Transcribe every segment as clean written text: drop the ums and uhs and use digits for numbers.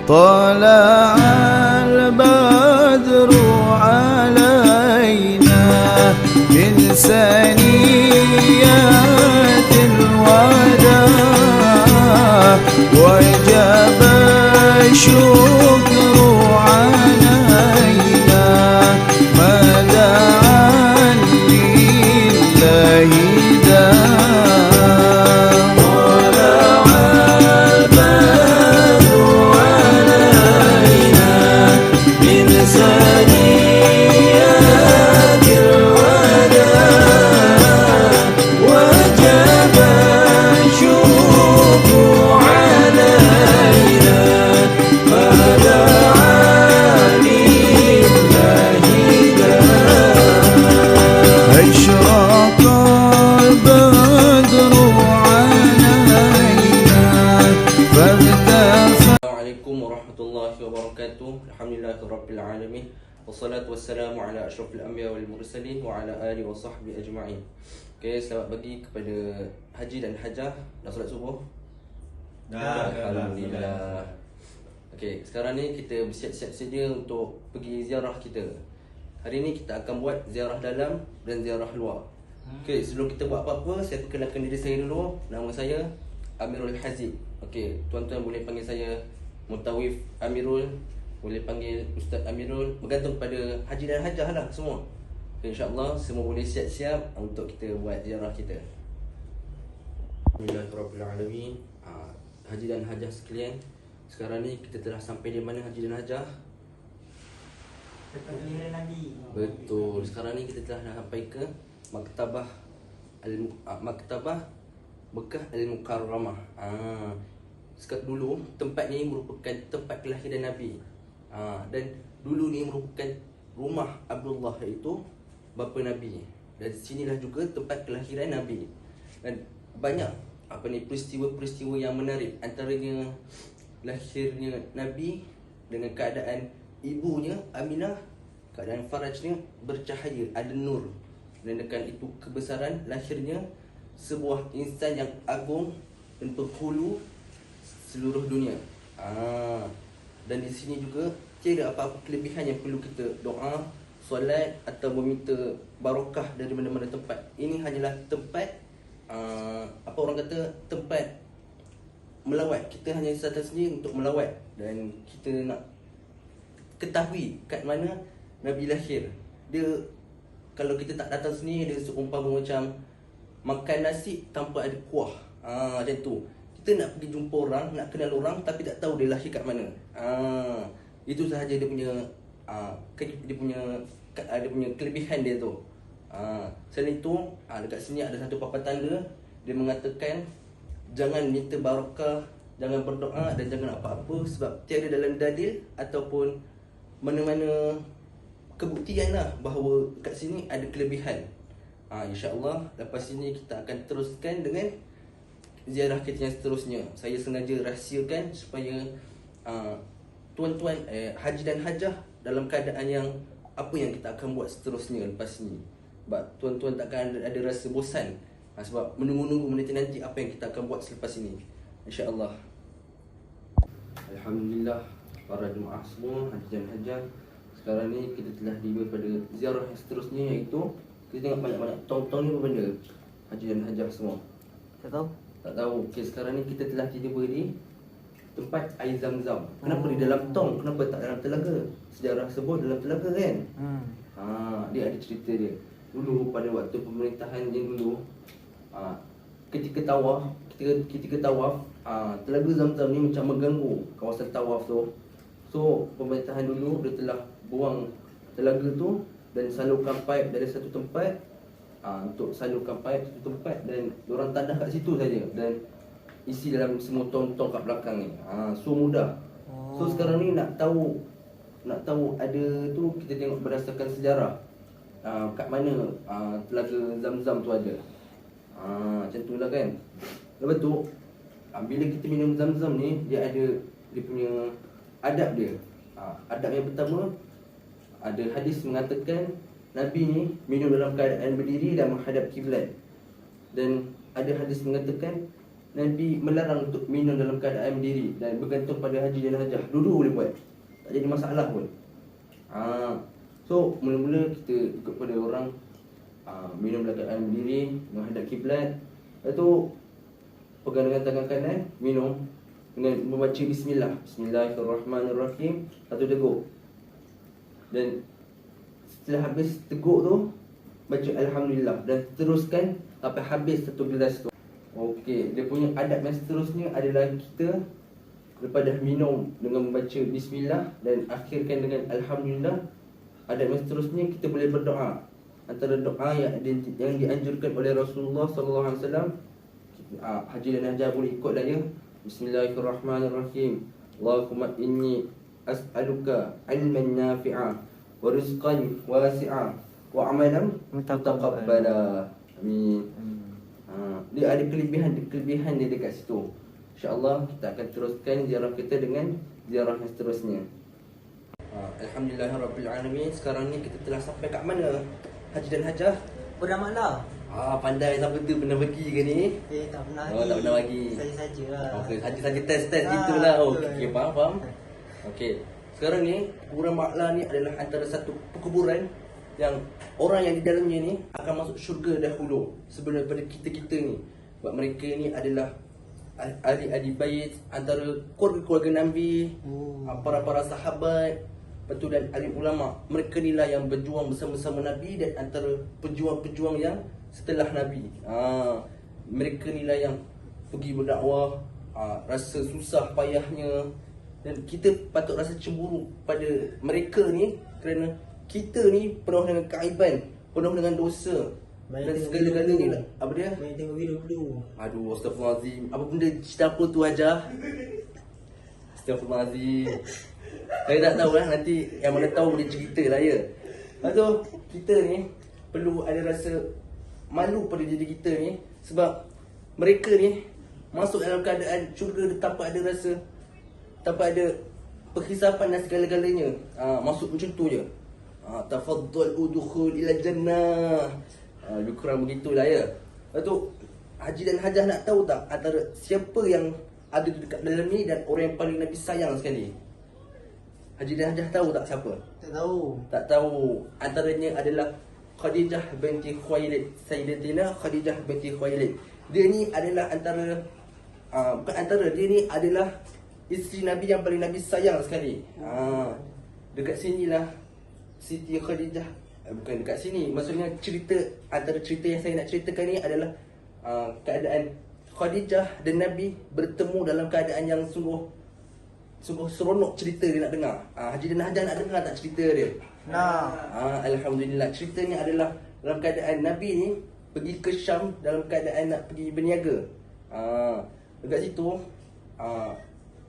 طلع البدر علينا من ثنيات الوداع وجب الشكر علينا ما دعا لله داع طلع البدر علينا من ثنيات الوداع وجب الشكر علينا ما دعا لله داع أشرق البدر علينا فاغتفى. Assalamualaikum warahmatullahi wabarakatuh. Alhamdulillahirabbil alamin. Wassalatu wassalamu ala asyrafil anbiya wal mursalin wa ala alihi wa sahbihi ajma'in. Okey, selamat pagi kepada haji dan hajah. Dah solat subuh? Dah. Alhamdulillah. Okey, sekarang ni kita bersiap-siap sedia untuk pergi ziarah kita. Hari ni kita akan buat ziarah dalam dan ziarah luar. Okey, sebelum kita buat apa-apa, saya perkenalkan diri saya dulu. Nama saya Amirul Hazib. Okey, tuan-tuan boleh panggil saya Mutawif Amirul, boleh panggil Ustaz Amirul, bergantung pada haji dan hajah lah semua. Okay, InsyaAllah semua boleh siap-siap untuk kita buat ziarah kita. Alhamdulillahirrahmanirrahim. Haji dan hajah sekalian, sekarang ni kita telah sampai di mana haji dan hajah? Kelahiran Nabi. Betul, sekarang ni kita telah sampai ke Maktabah Maktabah Mekah Al-Mukarramah. Sekarang dulu tempat ni merupakan tempat kelahiran Nabi. Dan dulu ni merupakan rumah Abdullah, iaitu bapa Nabi. Dan sinilah juga tempat kelahiran Nabi. Dan banyak peristiwa-peristiwa yang menarik, antaranya lahirnya Nabi dengan keadaan ibunya Aminah, keadaan farajnya bercahaya, ada nur. Dan dengan itu kebesaran lahirnya sebuah insan yang agung dan berhulu seluruh dunia. Dan di sini juga tiada apa-apa kelebihan yang perlu kita doa, solat atau meminta barakah dari mana-mana tempat. Ini hanyalah tempat apa orang kata, tempat melawat. Kita hanya saja untuk melawat dan kita nak ketahui kat mana Nabi lahir. Dia, kalau kita tak datang sini, dia seumpama macam makan nasi tanpa ada kuah. Macam tu. Kita nak pergi jumpa orang, nak kenal orang, tapi tak tahu dia lahir kat mana. Itu sahaja dia punya kelebihan dia tu. Selain itu, dekat sini ada satu papan tanda. Dia mengatakan jangan minta barakah, jangan berdoa dan jangan apa-apa, sebab tiada dalam dalil ataupun mana-mana kebuktian lah bahawa kat sini ada kelebihan. InsyaAllah lepas ini kita akan teruskan dengan ziarah kita yang seterusnya. Saya sengaja rahsiakan supaya tuan-tuan haji dan hajah dalam keadaan yang apa yang kita akan buat seterusnya lepas ni. Sebab tuan-tuan takkan ada rasa bosan, sebab menunggu-nunggu menanti-nanti apa yang kita akan buat selepas ini, InsyaAllah. Alhamdulillah, para jemaah semua, haji dan hajah, sekarang ni kita telah tiba pada ziarah yang seterusnya, iaitu kita tengok banyak-banyak tong-tong ni apa benda? Haji dan hajah semua Tak tahu? tak tahu. Okey, sekarang ni kita telah tiba di tempat air Zam-Zam. Kenapa di dalam tong? Kenapa tak dalam telaga? Sejarah sebut dalam telaga kan? Dia ada cerita dia. Dulu pada waktu pemerintahan dia dulu, ketika tawaf, telaga Zam-Zam ni macam mengganggu kawasan tawaf tu. So pemerintahan dulu dia telah buang telaga tu dan salurkan paip dari satu tempat, untuk salurkan paip satu tempat, dan diorang tadah kat situ saja dan isi dalam semua tong-tong kat belakang ni. So mudah. So sekarang ni nak tahu ada tu, kita tengok berdasarkan sejarah, kat mana telaga Zam-Zam tu ada. Macam tu lah kan. Lepas tu bila kita minum Zam-Zam ni, dia ada dia punya adab dia. Adab yang pertama, ada hadis mengatakan Nabi ni minum dalam keadaan berdiri dan menghadap kiblat. Dan ada hadis mengatakan Nabi melarang untuk minum dalam keadaan berdiri dan bergantung pada haji dan hajah. Dulu boleh buat, tak jadi masalah pun. So mula-mula kita ikut pada orang minum dalam keadaan berdiri, menghadap kiblat. Lepas tu pegang dengan tangan kanan, minum dengan membaca bismillah. Bismillahirrahmanirrahim. Satu teguk. Dan setelah habis teguk tu, baca alhamdulillah dan teruskan sampai habis satu gelas tu. Okey, dia punya adab yang seterusnya adalah kita lepas dah minum dengan membaca bismillah dan akhirkan dengan alhamdulillah, adab yang seterusnya kita boleh berdoa. Antara doa yang dianjurkan oleh Rasulullah SAW, haji dan hajah boleh ikutlah ya. Bismillahirrahmanirrahim. Allahumma inni as'aluka ilman nafi'a wa rizqan wasi'a wa amalan mutaqabbala. Amin. Dia ada kelebihan dia dekat situ. InsyaAllah kita akan teruskan ziarah kita dengan ziarah yang seterusnya. Alhamdulillahirrabbilalamin. Sekarang ni kita telah sampai kat mana haji dan hajah? Beramaklah. Pandai siapa tu, pernah pergi ke ni? Tak pernah tak pernah lagi. Saja lah. Okey, saja test gitulah. Okey, faham. Okey. Sekarang ni kuburan Ma'la ni adalah antara satu perkuburan yang orang yang di dalamnya ni akan masuk syurga dahulu sebelum daripada kita ni. Sebab mereka ni adalah ahli bait, antara keluarga Nabi, para sahabat, betul, dan alim ulama. Mereka ni lah yang berjuang bersama-sama Nabi dan antara pejuang-pejuang yang setelah Nabi. Mereka ni lah yang pergi berdakwah, rasa susah payahnya, dan kita patut rasa cemburu pada mereka ni kerana kita ni penuh dengan keaiban, penuh dengan dosa. Dan segala-gala ni lah. Apa dia? Main tengok video dulu. Aduh, astagfirullahaladzim. Apa benda cerita apa tu Hajah? Astagfirullahaladzim. Saya tak tahu lah, nanti yang mana tahu boleh cerita lah ya. Lepas tu, kita ni perlu ada rasa malu pada diri kita ni. Sebab mereka ni masuk dalam keadaan syurga tanpa ada rasa, tanpa ada perhisapan dan segala-galanya. Masuk macam tu je. Tafaddal udkhul ila jannah. Lebih kurang begitulah ya. Lepas tu, haji dan hajah nak tahu tak antara siapa yang ada dekat dalam ni dan orang yang paling Nabi sayang sekali? Haji dan hajah tahu tak siapa? Tak tahu. Tak tahu. Antaranya adalah Khadijah binti Khuwailid. Sayyidatina Khadijah binti Khuwailid. Dia ni adalah dia ni adalah isteri Nabi yang paling Nabi sayang sekali. Dekat sinilah Siti Khadijah, bukan dekat sini, maksudnya cerita, antara cerita yang saya nak ceritakan ni adalah keadaan Khadijah dan Nabi bertemu dalam keadaan yang sungguh seronok. Cerita dia nak dengar. Haji dan hajah nak dengar tak cerita dia? Nah. Alhamdulillah. Ceritanya adalah dalam keadaan Nabi ni pergi ke Syam dalam keadaan nak pergi berniaga. Dekat situ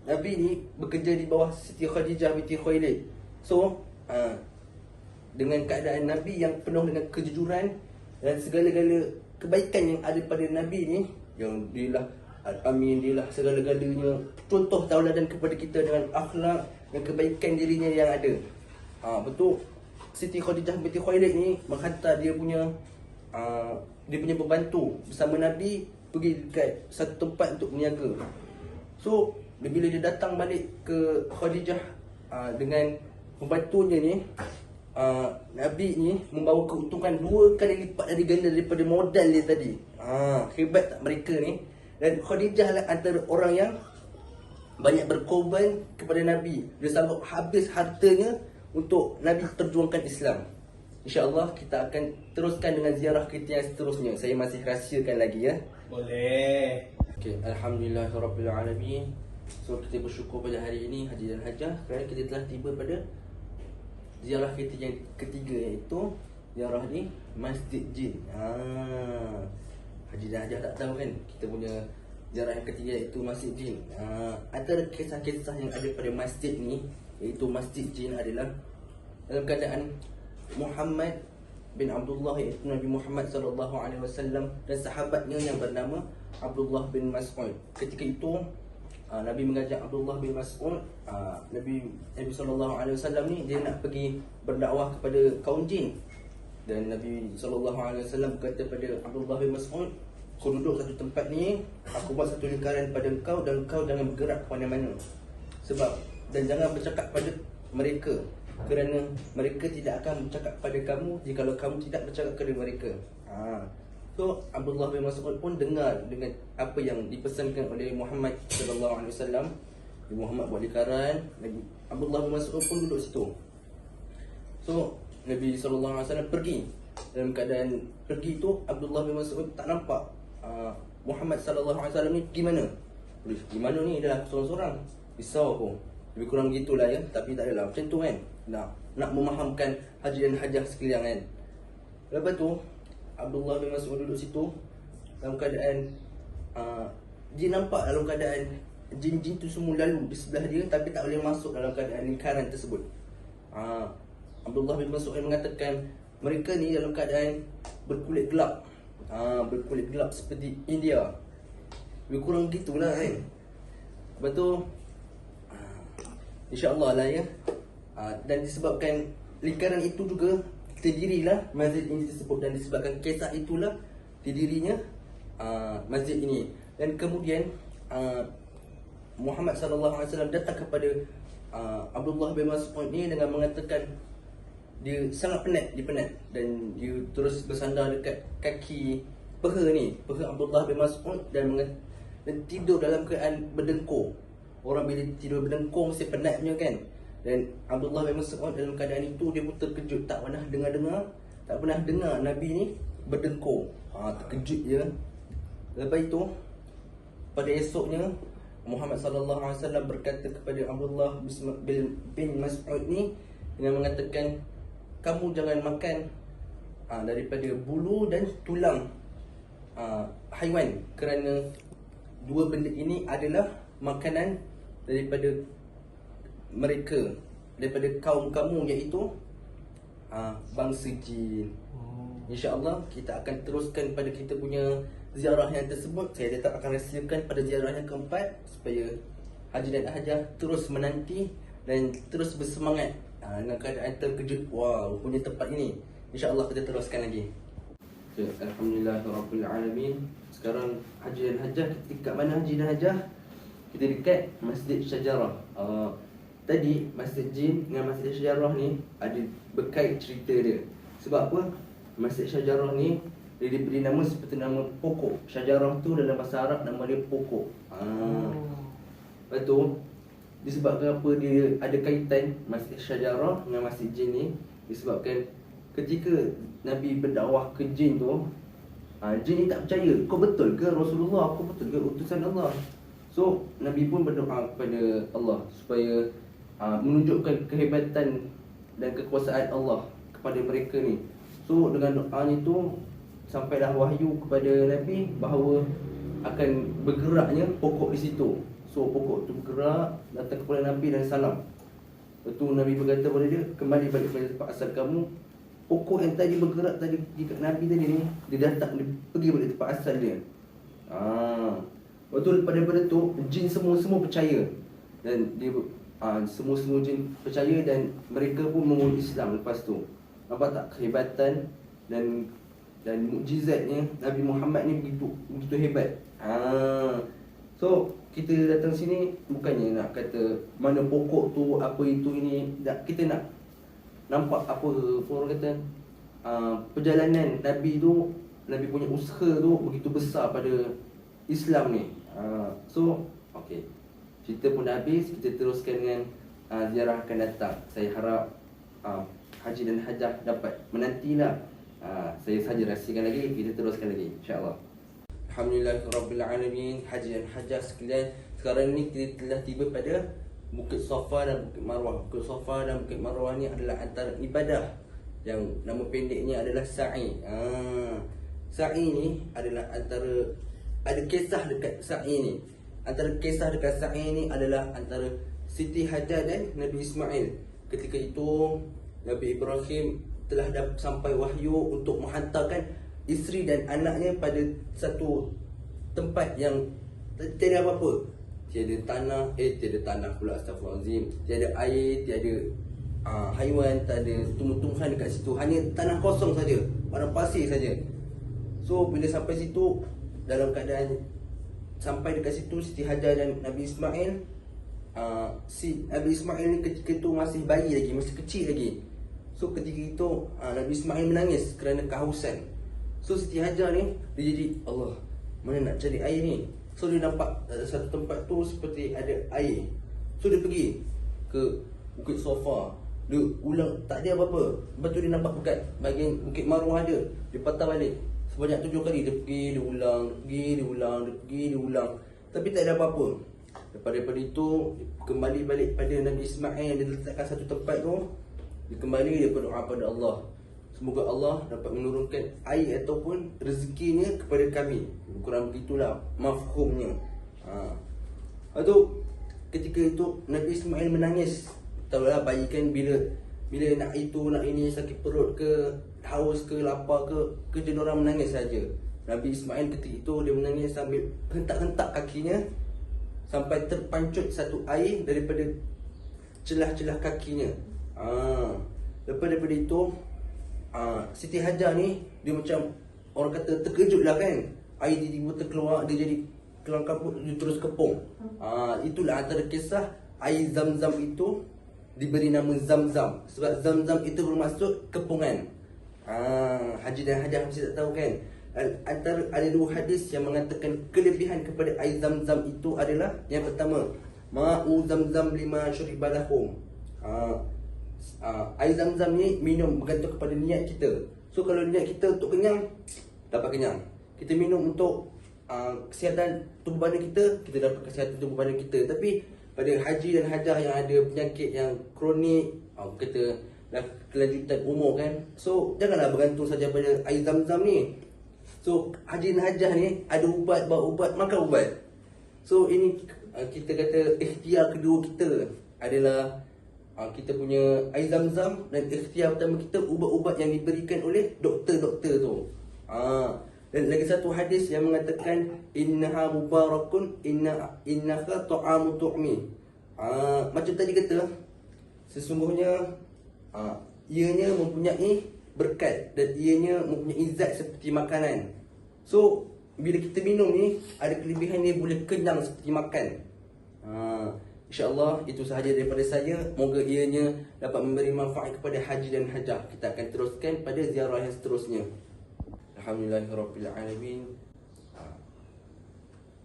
Nabi ni bekerja di bawah Siti Khadijah binti Khuwailid. So dengan keadaan Nabi yang penuh dengan kejujuran dan segala-gala kebaikan yang ada pada Nabi ni, yang dialah Al-Amin, dialah segala-galanya contoh tauladan kepada kita dengan akhlak dan kebaikan dirinya yang ada. Betul, Siti Khadijah binti Khuwailid ni menghantar dia punya pembantu bersama Nabi pergi dekat satu tempat untuk berniaga. So bila dia datang balik ke Khadijah dengan pembantunya ni, Nabi ni membawa keuntungan 2 kali lipat dari ganda daripada modal dia tadi. Hebat tak mereka ni? Dan Khadijah lah antara orang yang banyak berkorban kepada Nabi. Dia sanggup habis hartanya untuk Nabi perjuangkan Islam. InsyaAllah kita akan teruskan dengan ziarah kita yang seterusnya. Saya masih rahsiakan lagi ya. Boleh. Okay, Alhamdulillahirrabbilalamin. So kita bersyukur pada hari ini haji dan hajah kerana kita telah tiba pada ziarah kita yang ketiga, iaitu ziarah ni Masjid Jin. Haji dan hajah tak tahu kan, kita punya ziarah yang ketiga iaitu Masjid Jin. Antara kisah-kisah yang ada pada masjid ni, iaitu Masjid Jin, adalah dalam keadaan Muhammad bin Abdullah, iaitu Nabi Muhammad SAW, dan sahabatnya yang bernama Abdullah bin Mas'ud. Ketika itu Nabi mengajak Abdullah bin Mas'ud. Nabi SAW ni dia nak pergi berdakwah kepada kaum jin. Dan Nabi SAW berkata pada Abdullah bin Mas'ud, kau duduk satu tempat ni, aku buat satu lingkaran pada kau dan kau jangan bergerak ke mana-mana. Sebab dan jangan bercakap pada mereka, kerana mereka tidak akan bercakap pada kamu jika kamu tidak bercakap kepada mereka. So Abdullah bin Mas'ud pun dengar dengan apa yang dipesankan oleh Muhammad sallallahu alaihi wasallam. Muhammad buat lingkaran, Abdullah bin Mas'ud pun duduk situ. So Nabi sallallahu alaihi wasallam pergi. Dalam keadaan pergi tu, Abdullah bin Mas'ud tak nampak Muhammad sallallahu alaihi wasallam ni pergi mana. Pergi mana ni, dah seorang-seorang. Risau aku. Lebih kurang gitulah ya, tapi tak adalah macam tu kan. Nak memahamkan haji dan hajah sekalian kan. Lepas tu Abdullah bin Mas'ud duduk situ dalam keadaan dia nampak dalam keadaan jin-jin tu semua lalu di sebelah dia, tapi tak boleh masuk dalam keadaan lingkaran tersebut. Abdullah bin Mas'ud mengatakan mereka ni dalam keadaan berkulit gelap. Berkulit gelap seperti India. Lebih kurang gitulah kan. Lepas tu InsyaAllah lah ya. Dan disebabkan lingkaran itu juga terdirilah masjid ini tersebut, dan disebabkan kisah itulah terdirinya masjid ini. Dan kemudian Muhammad sallallahu alaihi wasallam datang kepada Abdullah bin Mas'ud ni dengan mengatakan dia sangat penat, dan dia terus bersandar dekat kaki peha Abdullah bin Mas'ud dan tidur dalam keadaan berdengkur. Orang bila tidur berdengkur mesti penatnya kan. Dan Abdullah bin Mas'ud dalam keadaan itu dia pun terkejut, tak pernah dengar Nabi ni berdengkur. Terkejut je. Lepas itu pada esoknya Muhammad sallallahu alaihi wasallam berkata kepada Abdullah bin Mas'ud ni dengan mengatakan, kamu jangan makan daripada bulu dan tulang haiwan, kerana dua benda ini adalah makanan daripada mereka, daripada kaum kamu, iaitu bangsa jin. InsyaAllah kita akan teruskan pada kita punya ziarah yang tersebut. Saya tetap akan rahsiakan pada ziarah yang keempat, supaya haji dan hajah terus menanti dan terus bersemangat dengan keadaan terkejut. Wow, punya tempat ini. InsyaAllah kita teruskan lagi. Alhamdulillahirrabbilalamin. Sekarang haji dan hajah, kita kat mana haji dan hajah? Kita dekat Masjid Syajarah. Tadi Masjid Jin dengan Masjid Syajarah ni ada berkait cerita dia. Sebab apa? Masjid Syajarah ni dia diberi nama seperti nama pokok. Syajarah tu dalam bahasa Arab nama dia pokok. Lepas tu disebabkan apa dia ada kaitan Masjid Syajarah dengan Masjid Jin ni, disebabkan ketika Nabi berdakwah ke jin tu, jin ni tak percaya, kau betul ke Rasulullah, kau betul ke utusan Allah. So Nabi pun berdoa kepada Allah supaya menunjukkan kehebatan dan kekuasaan Allah kepada mereka ni. So dengan doanya tu sampailah wahyu kepada Nabi bahawa akan bergeraknya pokok di situ. So pokok tu bergerak, datang kepada Nabi dan salam. Lepas tu Nabi berkata kepada dia, kembali balik pada tempat asal kamu. Pokok yang tadi bergerak tadi dekat Nabi tadi ni, dia datang, dia pergi balik tempat asal dia. Lepas tu daripada tu jin semua percaya. Dan dia semua jin percaya dan mereka pun memeluk Islam lepas tu. Nampak tak kehebatan dan mukjizatnya Nabi Muhammad ni begitu hebat. So kita datang sini bukannya nak kata mana pokok tu, apa itu ini. Kita nak nampak apa orang kata perjalanan Nabi tu, Nabi punya usaha tu begitu besar pada Islam ni. So okey, cerita pun dah habis. Kita teruskan dengan ziarah akan datang. Saya harap haji dan hajah dapat menantilah. Saya saja rahsiakan lagi, kita teruskan lagi insya-Allah. Alhamdulillahirabbilalamin. Haji dan hajah sekalian, sekarang ni kita telah tiba pada Bukit Safa dan Bukit Marwah. Bukit Safa dan Bukit Marwah ni adalah antara ibadah yang nama pendeknya adalah sa'i. Sa'i ni adalah antara, ada kisah dekat sa'i ni. Antara kisah dekat sa'i ni adalah antara Siti Hajar dan Nabi Ismail. Ketika itu Nabi Ibrahim telah sampai wahyu untuk menghantarkan isteri dan anaknya pada satu tempat yang tiada apa-apa. Tiada tanah pula, astagfirullahalazim. Tiada air, tiada haiwan, tak ada tumbuh-tumbuhan dekat situ. Hanya tanah kosong saja, padang pasir saja. So bila sampai situ, dalam keadaan sampai dekat situ Siti Hajar dan Nabi Ismail. Si Nabi Ismail ni ketika itu masih bayi lagi, masih kecil lagi. So ketika itu Nabi Ismail menangis kerana kehausan. So Siti Hajar ni dia jadi, Allah, mana nak cari air ni? So dia nampak satu tempat tu seperti ada air. So dia pergi ke Bukit Sofa. Dia ulang, tak ada apa-apa. Lepas tu dia nampak dekat bahagian Bukit Marwah ada. Dia patah balik sebanyak 7 kali. Dia pergi, dia ulang, dia pergi, dia ulang, dia pergi, dia ulang. Tapi tak ada apa-apa. Daripada itu kembali balik pada Nabi Ismail. Dia letakkan satu tempat tu. Dia kembali, dia berdoa pada Allah, semoga Allah dapat menurunkan air ataupun rezekinya kepada kami. Kurang begitulah mafhumnya. Lepas tu ketika itu Nabi Ismail menangis. Tahulah bayi kan bila nak itu, nak ini, sakit perut ke, haus ke, lapar ke dia orang menangis saja. Nabi Ismail ketika itu dia menangis sambil hentak-hentak kakinya sampai terpancut satu air daripada celah-celah kakinya. Lepas daripada itu Siti Hajar ni dia macam orang kata terkejut lah kan. Air tiba-tiba terkeluar, dia jadi kelang kabut, dia terus kepung. Itulah antara kisah air Zam-Zam itu diberi nama Zam-Zam. Sebab Zam-Zam itu bermaksud kepungan. Haji dan Hajah mesti tak tahu kan. Antara ada 2 hadis yang mengatakan kelebihan kepada air Zam-Zam itu adalah, yang pertama, Ma'u Zam-Zam lima syuribalahum. Air Zam-Zam ni minum bergantung kepada niat kita. So kalau niat kita untuk kenyang, dapat kenyang. Kita minum untuk kesihatan tubuh badan kita, kita dapat kesihatan tubuh badan kita. Tapi pada haji dan hajah yang ada penyakit yang kronik, kata dah kelanjutan umur kan, so janganlah bergantung saja pada air Zam-Zam ni. So haji dan hajah ni ada ubat, bawa ubat, makan ubat. So ini kita kata ikhtiar kedua kita adalah kita punya air Zam-Zam, dan ikhtiar pertama kita ubat-ubat yang diberikan oleh doktor-doktor tu. Dan lagi satu hadis yang mengatakan innaha mubarakun innaka ta'amu tu'mi. Macam tadi kata, sesungguhnya ianya mempunyai berkat dan ianya mempunyai zat seperti makanan. So bila kita minum ni ada kelebihan ni, boleh kenyang seperti makan. InsyaAllah itu sahaja daripada saya. Moga ianya dapat memberi manfaat kepada haji dan hajah. Kita akan teruskan pada ziarah yang seterusnya. Alhamdulillahirrabbilalamin.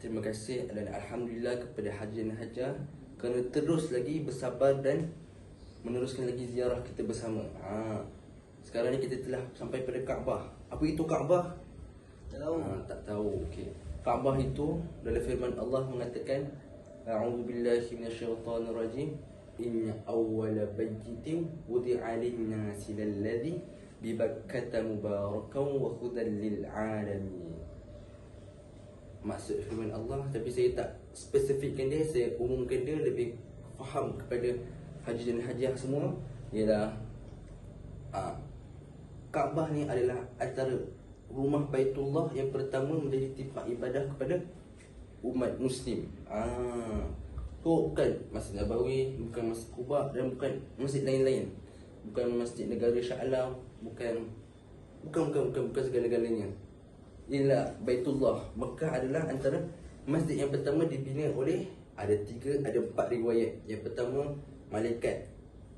Terima kasih dan Alhamdulillah kepada haji dan hajah kerana terus lagi bersabar dan meneruskan lagi ziarah kita bersama. Sekarang ni kita telah sampai pada Kaabah. Apa itu Kaabah? Tak tahu. Okey. Kaabah itu dalam firman Allah mengatakan, A'udzubillahi minasyaitonirrajim. Inna awwala baytin wudi'a lin-nasi lalladzi bi Bakkata mubarakan wa hudan lil alamin. Maksud firman Allah, tapi saya tak spesifikkan dia, saya umumkan dia lebih faham kepada haji dan hajah semua. Ialah Kaabah ni adalah antara rumah Baitullah yang pertama menjadi tempat ibadah kepada umat Muslim. So bukan Masjid Nabawi, bukan Masjid Quba dan bukan masjid lain-lain, bukan Masjid Negara Shah Alam, bukan segala-galanya. Inilah Baitullah. Mekah adalah antara masjid yang pertama dibina oleh, ada 4 riwayat. Yang pertama malaikat,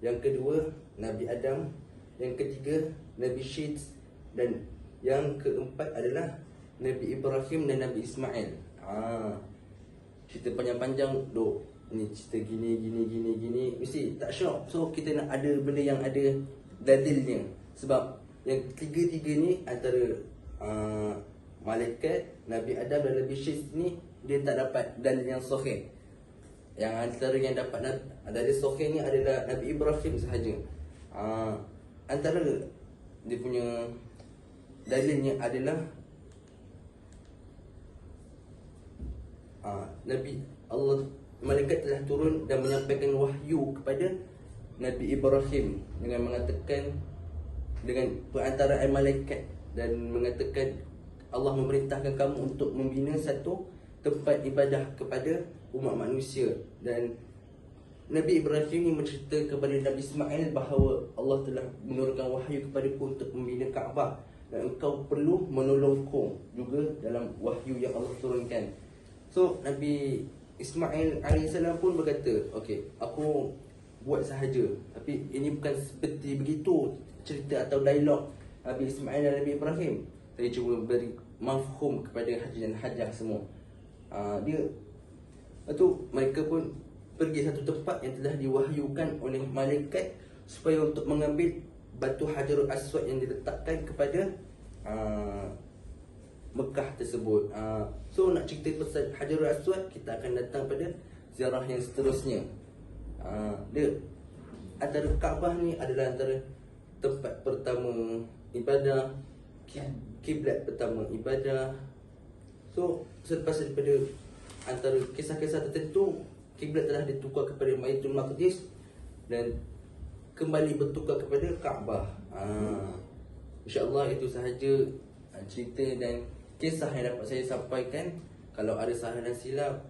yang kedua Nabi Adam, yang ketiga Nabi Syed, dan yang keempat adalah Nabi Ibrahim dan Nabi Ismail. Cerita panjang-panjang duk, ni cerita gini mesti tak syok. So kita nak ada benda yang ada dalilnya. Sebab yang tiga-tiga ni antara malaikat, Nabi Adam dan Nabi Syed ni, dia tak dapat dalil yang sahih. Yang antara yang dapat dalil sahih ni adalah Nabi Ibrahim sahaja. Antara dia punya dalilnya adalah Nabi Allah, malaikat telah turun dan menyampaikan wahyu kepada Nabi Ibrahim dengan mengatakan, dengan perantaraan malaikat, dan mengatakan Allah memerintahkan kamu untuk membina satu tempat ibadah kepada umat manusia. Dan Nabi Ibrahim ni mencerita kepada Nabi Ismail bahawa Allah telah menurunkan wahyu kepadaku untuk membina Kaabah. dan engkau perlu menolongku juga dalam wahyu yang Allah turunkan. So Nabi Ismail alaihissalam pun berkata, okey, aku buat sahaja, tapi ini bukan seperti begitu cerita atau dialog Nabi Ismail dan Nabi Ibrahim. Saya cuba beri mafhum kepada haji dan hajah semua. Lepas tu mereka pun pergi satu tempat yang telah diwahyukan oleh malaikat supaya untuk mengambil batu Hajarul Aswad yang diletakkan kepada Mekah tersebut. So nak cerita pasal Hajarul Aswad, kita akan datang pada ziarah yang seterusnya. Dia antara Kaabah ni adalah antara tempat pertama ibadah, kiblat pertama ibadah. So selepas daripada antara kisah-kisah tertentu, kiblat telah ditukar kepada Baitul Maqdis dan kembali bertukar kepada Kaabah. InsyaAllah itu sahaja cerita dan kisah yang dapat saya sampaikan. Kalau ada salah dan silap,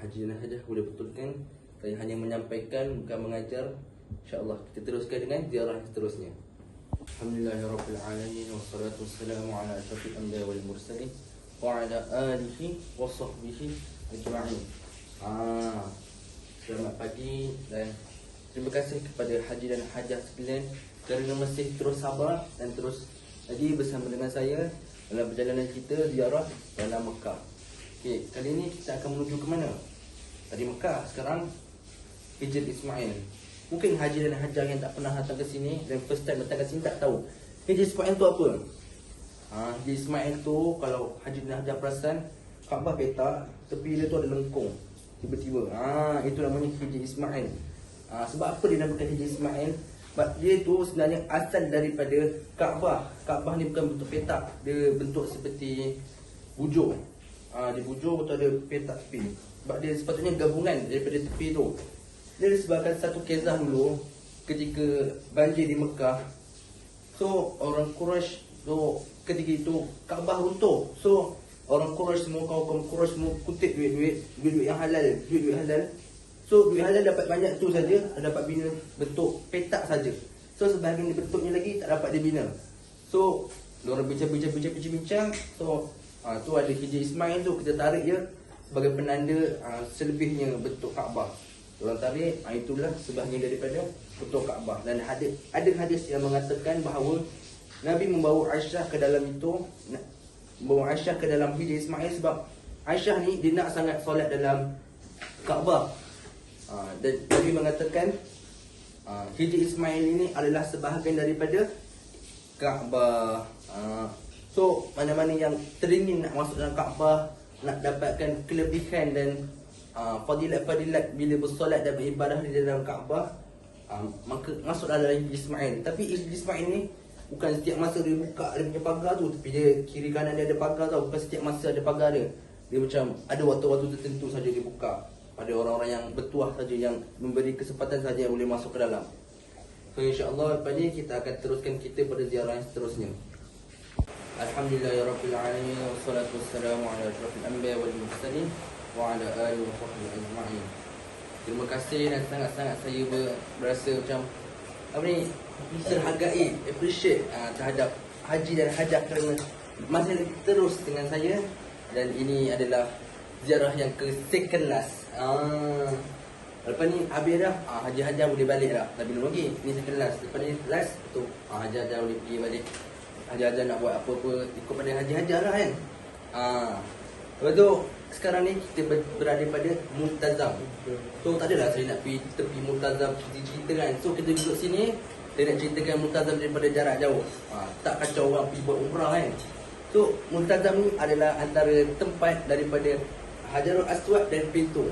haji dan hajah boleh betulkan. Saya hanya menyampaikan, bukan mengajar. InsyaAllah kita teruskan dengan ziarah yang seterusnya. Alhamdulillahirrabbilalamin. Wassalatu wassalamu ala asyrafil anbiya wal mursalin wa ala alihi wa sahbihi ajma'in. Selamat pagi dan terima kasih kepada haji dan hajah sekalian kerana masih terus sabar dan terus lagi bersama dengan saya dalam perjalanan kita ziarah dalam Mekah. Okey, kali ini kita akan menuju ke mana? Dari Mekah, sekarang Hijr Ismail. Mungkin haji dan hajah yang tak pernah datang ke sini dan first time datang ke sini tak tahu Hijr Ismail tu apa. Hijr Ismail tu kalau haji dan hajah perasan, Kaabah petak, tepi dia tu ada lengkung tiba-tiba. Itu namanya Hijr Ismail. Sebab apa dia namakan Hijr Ismail? Sebab dia tu sebenarnya asal daripada Kaabah. Kaabah ni bukan bentuk petak, dia bentuk seperti bujur. Di bujur tu ada petak tepi. Sebab dia sepatutnya gabungan daripada tepi tu. Dia disebabkan satu kisah dulu ketika banjir di Mekah. So orang Quraisy tu ketika itu Kaabah runtuh. So orang Quraisy semua, kaum Quraisy semua kutip duit yang halal, duit halal. So duit halal dapat banyak tu saja, dapat bina bentuk petak saja. So sebahagian bentuknya lagi tak dapat dibina. So diorang bincang. So tu ada Hijr Ismail tu, kita tarik dia sebagai penanda selebihnya bentuk Kaabah. Diorang tarik, itulah sebahagian daripada bentuk Kaabah. Dan ada hadis yang mengatakan bahawa Nabi membawa Aisyah ke dalam itu, membawa Aisyah ke dalam Hijr Ismail sebab Aisyah ni dia nak sangat solat dalam Kaabah. Dan Nabi mengatakan Hijr Ismail ini adalah sebahagian daripada Kaabah. So mana-mana yang teringin nak masuk dalam Kaabah, nak dapatkan kelebihan dan fadilat-fadilat bila bersolat dan beribadah di dalam Kaabah, maka masuklah dalam Hijr Ismail. Tapi Hijr Ismail ni bukan setiap masa dia buka dia punya pagar tu, tapi dia kiri kanan dia ada pagar tau. Bukan setiap masa ada pagar dia. Dia macam ada waktu-waktu tertentu saja dia buka. Pada orang-orang yang bertuah saja, yang memberi kesempatan saja yang boleh masuk ke dalam. So insya-Allah lepas ni kita akan teruskan kita pada ziarah yang seterusnya. Alhamdulillahirrabbilalamin. Wassalatu wassalamu ala asyrafil anbiya wal mursalin wa ala alihi wa sahbihi ajma'in. Terima kasih dan sangat-sangat saya berasa macam apa ni, terhargai, appreciate terhadap haji dan hajah kerana masih terus dengan saya. Dan ini adalah ziarah yang ke second last. Lepas ni habis dah, haji hajah boleh balik dah. Tapi belum lagi, ni second last. Lepas ni last tu haji hajah boleh pergi balik. Haji hajah nak buat apa-apa ikut pada haji hajah lah kan. Lepas tu sekarang ni kita berada pada Multazam. So tak adalah saya nak pergi tepi Multazam cerita kan. So kita duduk sini, saya nak ceritakan Multazam daripada jarak jauh. Tak kacau orang pergi buat umrah kan. So Multazam ni adalah antara tempat daripada Hajarul Aswad dan pintu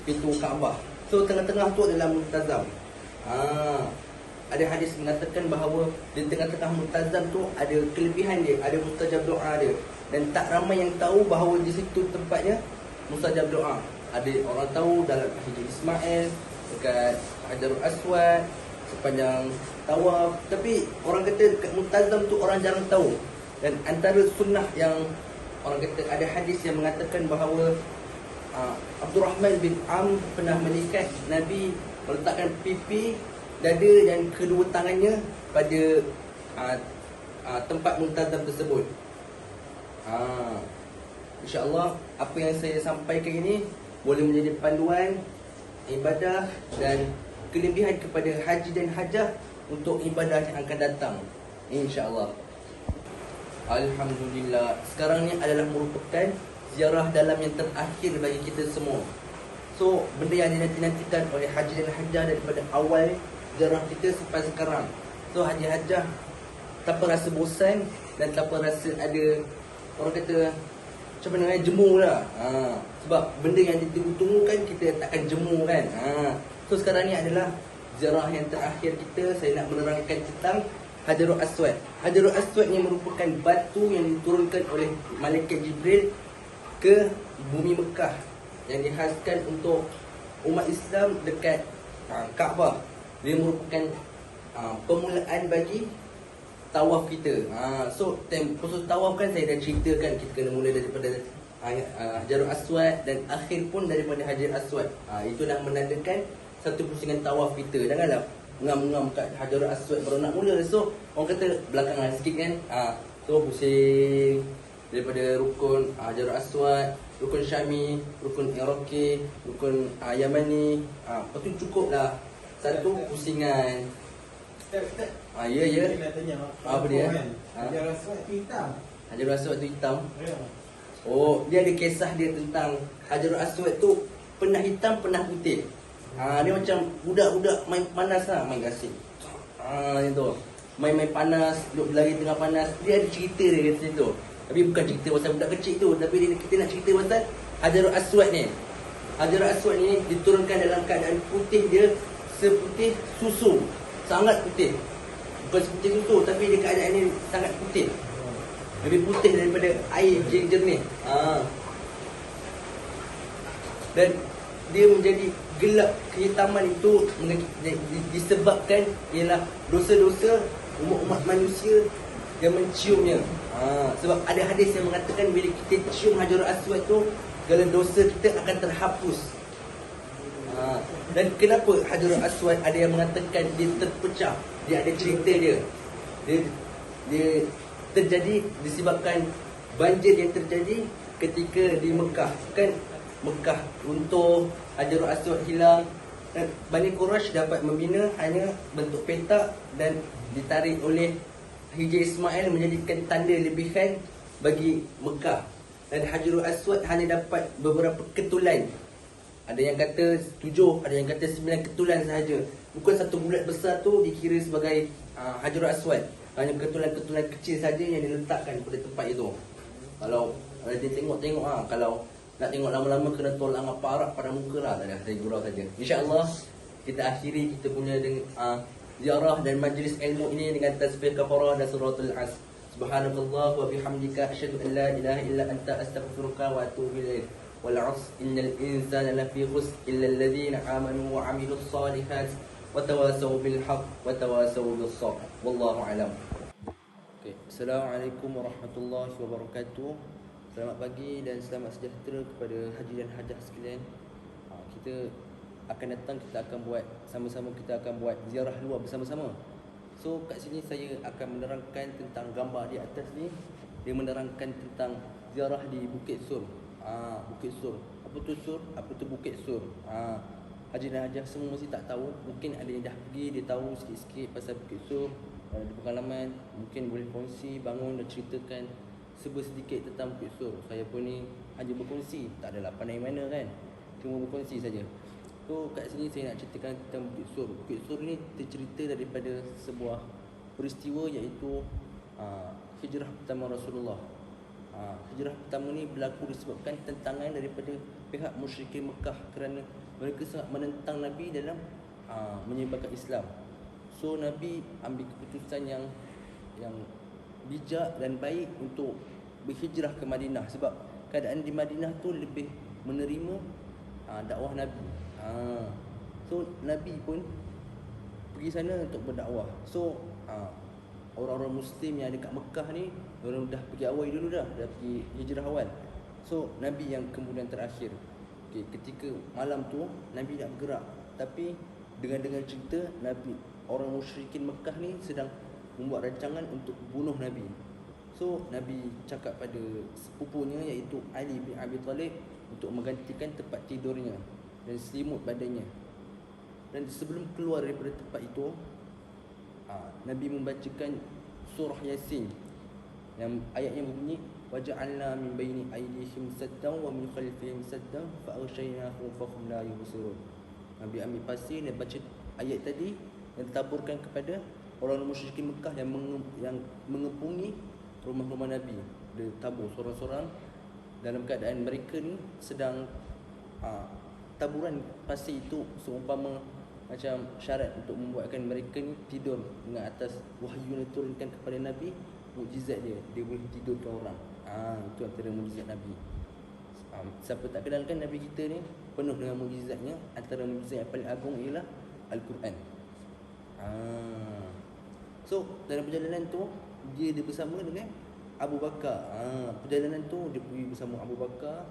Kaabah. So tengah-tengah tu adalah Multazam. Ada hadis mengatakan bahawa di tengah-tengah Multazam tu ada kelebihan dia, ada mustajab doa dia. Dan tak ramai yang tahu bahawa di situ tempatnya mustajab doa. Ada orang tahu dalam Hijr Ismail, dekat Hajarul Aswad, sepanjang tawaf. Tapi orang kata dekat Multazam tu orang jarang tahu. Dan antara sunnah yang orang kata, ada hadis yang mengatakan bahawa Abdurrahman bin Am pernah melihat Nabi meletakkan pipi, dada dan kedua tangannya pada tempat muntazam tersebut. InsyaAllah apa yang saya sampaikan ini boleh menjadi panduan ibadah dan kelebihan kepada haji dan hajah untuk ibadah yang akan datang, InsyaAllah. Alhamdulillah, sekarang ni adalah merupakan ziarah dalam yang terakhir bagi kita semua. So, benda yang dinanti-nantikan oleh haji dan hajah daripada awal ziarah kita sampai sekarang. So, haji hajah tanpa rasa bosan dan tanpa rasa ada, orang kata macam mana, jemu lah. Sebab benda yang ditunggu-tunggu kan kita takkan jemu kan. So, sekarang ni adalah ziarah yang terakhir kita. Saya nak menerangkan tentang Hajarul Aswad. Hajarul Aswad ni merupakan batu yang diturunkan oleh Malaikat Jibril ke bumi Mekah, yang dihaskan untuk umat Islam dekat Kaabah. Dia merupakan permulaan bagi tawaf kita. So khusus tawaf kan saya dah ceritakan, kita kena mula daripada Hajarul Aswad dan akhir pun daripada Hajarul Aswad. Itulah menandakan satu pusingan tawaf kita. Janganlah ngam-ngam kat Hajarul Aswad baru nak mula. So orang kata belakangan sikit kan. So pusing daripada rukun Hajarul Aswad, rukun Syami, rukun Iraqi, rukun Yamani. Lepas tu cukup lah satu pusingan. Ustaz, Ya. saya nak tanya Apa dia? Hajarul Aswad tu hitam. Hajarul Aswad tu hitam. Ya. Oh, dia ada kisah dia tentang Hajarul Aswad tu pernah hitam, pernah putih. Dia macam budak-budak main panas lah, main gasing. Itu. Main-main panas, duduk berlari tengah panas. Dia ada cerita dia kat situ. Tapi bukan cerita pasal budak kecil tu, tapi kita nak cerita pasal Hajarul Aswad ni. Hajarul Aswad ni diturunkan dalam keadaan putih dia seputih susu. Sangat putih. Bukan seputih susu, tapi dia keadaan ni sangat putih. Lebih putih daripada air jernih. Dan dia menjadi gelap, kehitaman itu disebabkan ialah dosa-dosa umat manusia yang menciumnya. Sebab ada hadis yang mengatakan bila kita cium Hajarul Aswad tu, segala dosa kita akan terhapus. Dan kenapa Hajarul Aswad ada yang mengatakan dia terpecah? Dia ada cerita dia. Dia terjadi disebabkan banjir yang terjadi ketika di Mekah. Kan Mekah runtuh, Hajarul Aswad hilang, dan Bani Quraisy dapat membina hanya bentuk petak dan ditarik oleh Hijri Ismail menjadikan tanda lebihan bagi Mekah. Dan Hajarul Aswad hanya dapat beberapa ketulan. Ada yang kata 7, ada yang kata 9 ketulan sahaja. Bukan satu bulat besar tu dikira sebagai Hajarul Aswad. Hanya ketulan-ketulan kecil saja yang diletakkan pada tempat itu. Kalau dia tengok-tengok kalau nak tengok lama-lama kena tolak dengan parak pada muka lah. Tak ada, saya gurau saja. InsyaAllah kita akhiri kita punya ziarah dan majlis ilmu ini dengan tasbih kafarah dan suratul as. Subhanakallah wa bihamdika asyhadu an la ilaha illa anta astaghfiruka wa atubu ilaik. Wal 'asr innal insana lafi khusr illa alladhina amanu wa 'amilus solihat wa tawasaw bil haqq wa tawasaw bis sabr. Wallahu a'lam. Okey, assalamualaikum warahmatullahi wabarakatuh. Selamat pagi dan selamat sejahtera kepada haji dan hajah sekalian. Kita akan datang, kita akan buat sama-sama, kita akan buat ziarah luar bersama-sama. So kat sini saya akan menerangkan tentang gambar di atas ni. Dia menerangkan tentang ziarah di Bukit Sur. Bukit Sur. Apa tu Sur? Apa tu Bukit Sur? Haji dan hajah semua mesti tak tahu. Mungkin ada yang dah pergi, dia tahu sikit-sikit pasal Bukit Sur. Ada pengalaman, mungkin boleh kongsi, bangun dan ceritakan sedikit tentang Bukit Sur. Saya pun ni hanya berkongsi, tak adalah pandai mana kan, cuma berkongsi saja. So kat sini saya nak ceritakan tentang Bukit Sur. Bukit Sur ni tercerita daripada sebuah peristiwa, iaitu hijrah pertama Rasulullah. Hijrah pertama ni berlaku disebabkan tentangan daripada pihak musyrikin Mekah, kerana mereka sangat menentang Nabi dalam menyebarkan Islam. So Nabi ambil keputusan yang bijak dan baik untuk berhijrah ke Madinah, sebab keadaan di Madinah tu lebih menerima dakwah Nabi. So Nabi pun pergi sana untuk berdakwah. So orang-orang Muslim yang ada kat Mekah ni, orang dah pergi awal dulu dah pergi hijrah awal. So Nabi yang kemudian terakhir. Ketika malam tu Nabi nak bergerak, tapi dengan cerita Nabi, orang musyrikin Mekah ni sedang membuat rancangan untuk bunuh Nabi. So Nabi cakap pada sepupunya iaitu Ali bin Abi Talib untuk menggantikan tempat tidurnya dan selimut badannya. Dan sebelum keluar daripada tempat itu, Nabi membacakan surah Yasin yang ayatnya berbunyi waja'alna min baini aydihim saddan wa min khalfihim saddan fa aghshaynahum fa hum la yubsirun. Nabi ambil pasir dan baca ayat tadi dan taburkan kepada orang musyrikin Mekah yang mengepungi rumah-rumah Nabi. Dia tabur seorang-seorang dalam keadaan mereka ni sedang taburan pasir itu seumpama macam syarat untuk membuatkan mereka ni tidur dengan atas wahyu yang diturunkan kepada Nabi. Mukjizat dia boleh tidurkan orang. Itu antara mukjizat Nabi. Siapa tak kenalkan Nabi kita ni penuh dengan mukjizatnya. Antara mukjizat yang paling agung ialah Al-Quran. So dalam perjalanan tu dia bersama dengan Abu Bakar. Perjalanan tu dia pergi bersama Abu Bakar.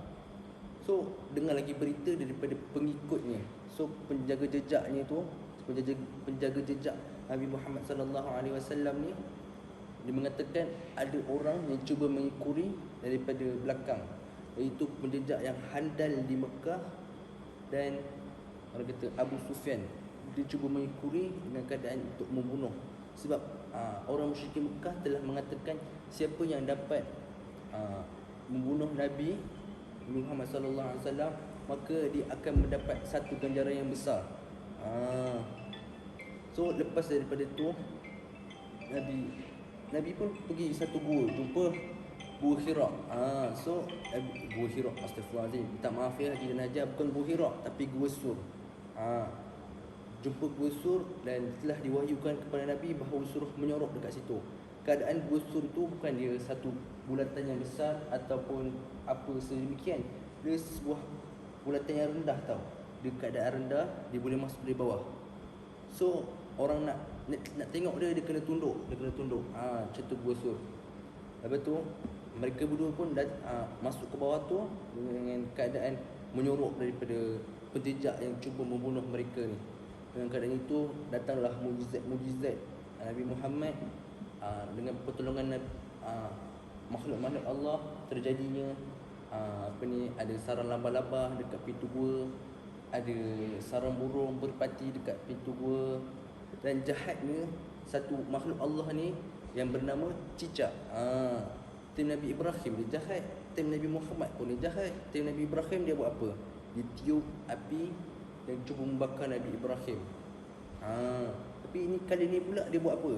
So dengar lagi berita daripada pengikutnya. So penjaga jejaknya tu, penjaga jejak Nabi Muhammad sallallahu alaihi wasallam ni, dia mengatakan ada orang yang cuba mengikuri daripada belakang, iaitu penjejak yang handal di Mekah. Dan orang kata Abu Sufyan, dia cuba mengikuri dengan keadaan untuk membunuh. Sebab orang musyrikin Mekah telah mengatakan siapa yang dapat membunuh Nabi Muhammad sallallahu alaihi wasallam, maka dia akan mendapat satu ganjaran yang besar. So lepas daripada tu Nabi pun pergi satu gua, jumpa Gua Hira. So Gua Hira, astagfirullahaladzim, minta maaf ya Haji dan Hajar, bukan Gua Hira tapi Gua Sur. Jumpa Gua Sur dan telah diwahyukan kepada Nabi bahawa suruh menyorok dekat situ. Keadaan Gua Sur tu bukan dia satu bulatan yang besar ataupun apa sedemikian. Dia sebuah bulatan yang rendah tau. Dia keadaan rendah, dia boleh masuk dari bawah. So orang nak tengok dia kena tunduk, macam tu Gua Sur. Lepas tu mereka berdua pun masuk ke bawah tu dengan keadaan menyorok daripada penjejak yang cuba membunuh mereka ni. Dengan keadaan itu datanglah mukjizat Nabi Muhammad dengan pertolongan makhluk-makhluk Allah. Terjadinya ada sarang laba-laba dekat pintu gua, ada sarang burung berpati dekat pintu gua, dan jahatnya satu makhluk Allah ni yang bernama cicak. Tim Nabi Ibrahim dia jahat, tim Nabi Muhammad pun dia jahat. Tim Nabi Ibrahim dia buat apa? Dia tiup api dan cuba membakar Nabi Ibrahim. Tapi ini kali ni pula dia buat apa?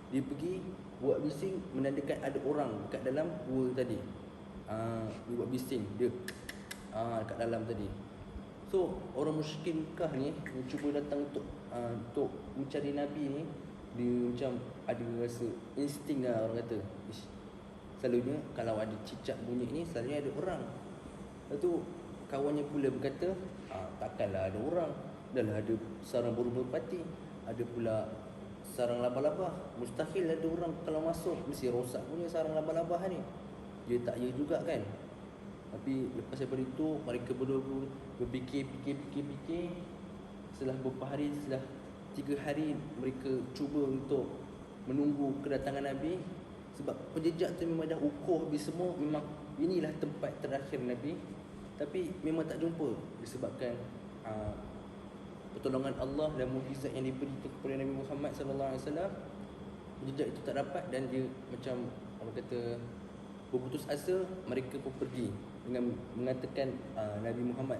Dia pergi buat bising menandakan ada orang dekat dalam gua tadi. Dia buat bising dia dekat dalam tadi. So orang musyrikin Mekah ni yang cuba datang untuk mencari Nabi ni, dia macam ada rasa insting lah orang kata. Selalunya kalau ada cicak bunyi ni selalunya ada orang. Lepas tu kawannya pula berkata, takkanlah ada orang. Dahlah ada sarang burung merpati, ada pula sarang laba-laba. Mustahil ada orang kalau masuk, mesti rosak punya sarang laba-laba ni. Dia tak ya juga kan. Tapi lepas daripada itu mereka berdua berfikir. Setelah beberapa hari, setelah 3 hari mereka cuba untuk menunggu kedatangan Nabi. Sebab penjejak tu memang dah ukur habis semua, memang inilah tempat terakhir Nabi. Tapi memang tak jumpa disebabkan pertolongan Allah dan mukjizat yang diberi kepada Nabi Muhammad sallallahu alaihi wasallam. Penjejak itu tak dapat dan dia macam orang kata berputus asa. Mereka pun pergi dengan mengatakan Nabi Muhammad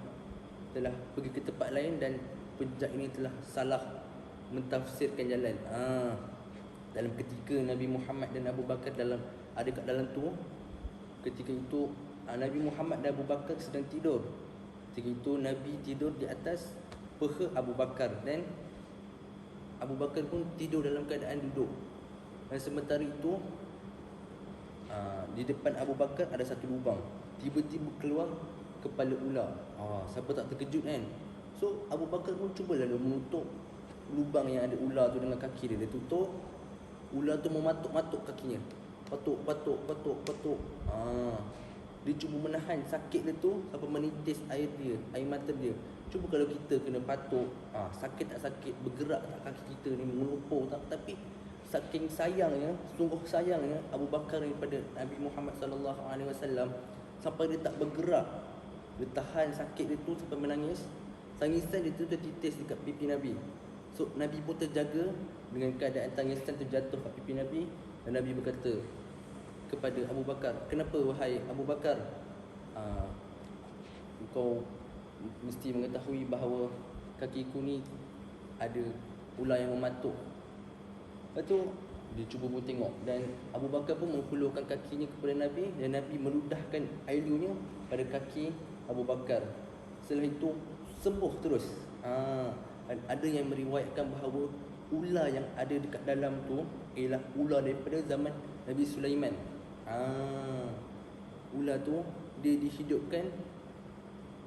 telah pergi ke tempat lain dan penjejak ini telah salah mentafsirkan jalan. Dalam ketika Nabi Muhammad dan Abu Bakar ada kat dalam tu, ketika itu Nabi Muhammad dan Abu Bakar sedang tidur. Ketika itu Nabi tidur di atas peha Abu Bakar dan Abu Bakar pun tidur dalam keadaan duduk. Dan sementara itu di depan Abu Bakar ada satu lubang. Tiba-tiba keluar kepala ular. Siapa tak terkejut kan? So Abu Bakar pun cubalah menutup lubang yang ada ular tu dengan kaki dia. Dia tutup. Ular tu mematuk-matuk kakinya. Patuk. Dia cuba menahan sakit dia tu sampai menitis air mata dia. Cuba kalau kita kena patuk, sakit tak sakit, bergerak tak kaki kita ni, mengelumpur tak, tapi saking sayangnya, sungguh sayangnya Abu Bakar daripada Nabi Muhammad sallallahu alaihi wasallam sampai dia tak bergerak. Dia tahan sakit dia tu sampai menangis. Tangisan dia tu tertitis dekat pipi Nabi. So Nabi pun terjaga dengan keadaan tangisan terjatuh kat pipi Nabi, dan Nabi berkata kepada Abu Bakar, "Kenapa wahai Abu Bakar? Engkau mesti mengetahui bahawa kakiku ni ada ular yang mematuk." Lepas tu dia cuba pun tengok, dan Abu Bakar pun menghulurkan kakinya kepada Nabi, dan Nabi meludahkan air liurnya pada kaki Abu Bakar. Setelah itu sembuh terus. Dan ada yang meriwayatkan bahawa ular yang ada dekat dalam tu ialah ular daripada zaman Nabi Sulaiman. Ular tu dia dihidupkan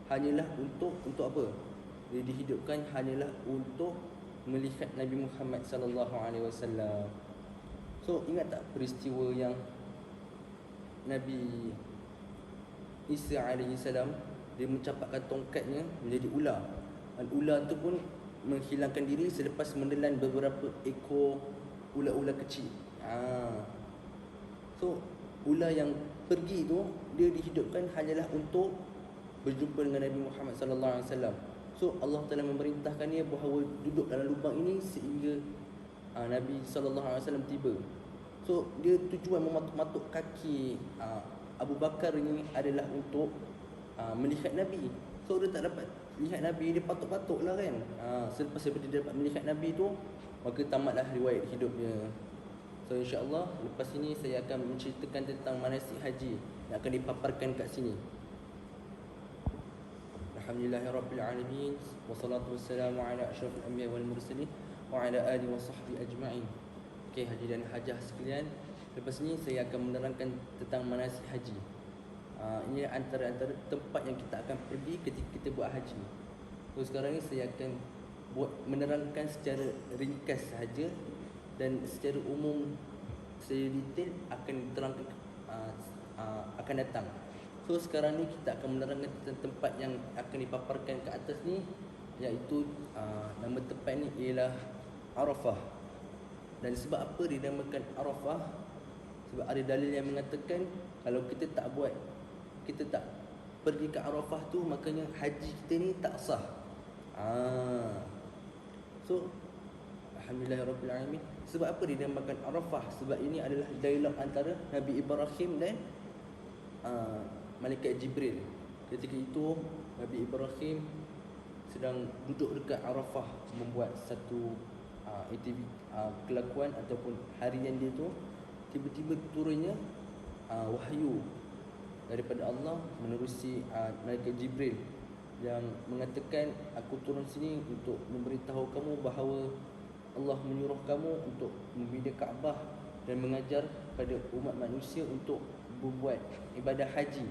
hanyalah untuk apa? Dia dihidupkan hanyalah untuk melihat Nabi Muhammad sallallahu alaihi wasallam. So ingat tak peristiwa yang Nabi Isa alaihi salam dia mencapakkan tongkatnya menjadi ular, dan ular tu pun menghilangkan diri selepas menelan beberapa ekor ular-ular kecil. So ular yang pergi tu dia dihidupkan hanyalah untuk berjumpa dengan Nabi Muhammad sallallahu alaihi wasallam. So Allah Taala memerintahkan dia bahawa duduk dalam lubang ini sehingga Nabi sallallahu alaihi wasallam tiba. So dia tujuan mematuk-matuk kaki Abu Bakar ini adalah untuk melihat Nabi. So dia tak dapat lihat Nabi, dia patuk-patuk lah kan. Selepas dia dapat melihat Nabi tu, maka tamatlah riwayat hidupnya. So insya-Allah lepas ini saya akan menceritakan tentang manasik haji yang akan dipaparkan kat sini. Alhamdulillahirabbil alamin, wassalatu wassalamu ala asyrafil anbiya wal mursalin wa ala alihi wa sahbihi ajma'in. Okey, haji dan hajah sekalian, lepas ni saya akan menerangkan tentang manasik haji. Ini antara tempat yang kita akan pergi ketika kita buat haji. So sekarang ni saya akan menerangkan secara ringkas sahaja, dan secara umum secara detail akan diterangkan akan datang. So sekarang ni kita akan menerangkan tentang tempat yang akan dipaparkan ke atas ni, iaitu nama tempat ni ialah Arafah. Dan sebab apa dinamakan Arafah? Sebab ada dalil yang mengatakan kalau kita tak pergi ke Arafah tu, makanya haji kita ni tak sah. So alhamdulillahirabbil alamin. Sebab apa dinamakan Arafah? Sebab ini adalah dialog antara Nabi Ibrahim dan malaikat Jibril. Ketika itu Nabi Ibrahim sedang duduk dekat Arafah membuat satu aktiviti kelakuan ataupun harian dia tu. Tiba-tiba turunnya wahyu daripada Allah menerusi malaikat Jibril yang mengatakan, "Aku turun sini untuk memberitahu kamu bahawa Allah menyuruh kamu untuk membina Kaabah dan mengajar pada umat manusia untuk berbuat ibadah haji